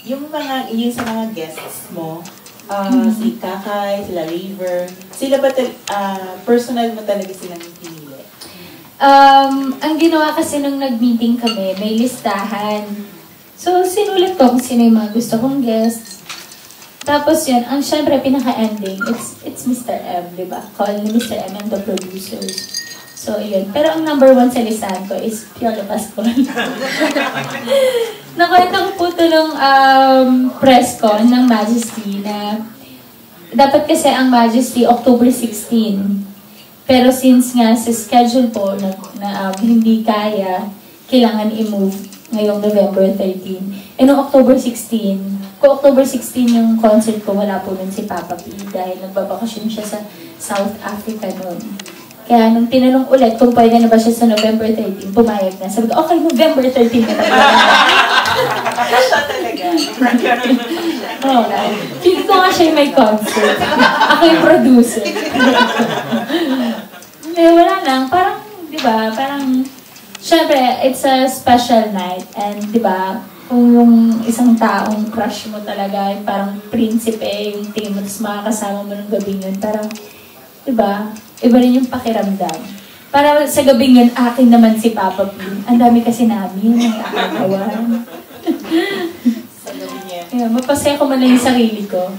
yung sa mga guests mo, si Kakay, sila River, sila ba personal mo talaga silang pinili? Ang ginawa kasi nung nag-meeting kami, may listahan. So, sinulat ko kung sino yung mga gusto kong guests. Tapos yun, ang syempre pinaka-ending, it's Mr. M, di ba? Call ni Mr. M and the producers. So, yun. Pero ang number 1 sa listahan ko is Piolo Pascual. Nakwento ko po ito nung press con ng Majesty na dapat kasi ang Majesty October 16. Pero since nga sa schedule po na hindi kaya, kailangan i-move ngayong November 13. E noong October 16, kung October 16 yung concert ko, wala po nun si Papa P dahil nagbabakasyon siya sa South Africa nun. Kaya nung tinanong ulit kung pwede na ba siya sa November 13, pumayag na. Sabi ko, okay, November 13 na talaga. Siya talaga. Oo. Feeling ko nga siya yung may concert. Ako yung producer. Eh, wala lang. Parang, di ba, parang, syempre, it's a special night. And, di ba, kung yung isang taong crush mo talaga, yung parang prinsipe, yung tingin mo, tapos makakasama mo ng gabing yun, parang, diba, iba rin yung pakiramdam. Para sa gabing yun, akin naman si Papa P. Ang dami kasi namin, nakakagawan. Sa gabing yan. Yeah, mapasaya ko man lang yung sarili ko.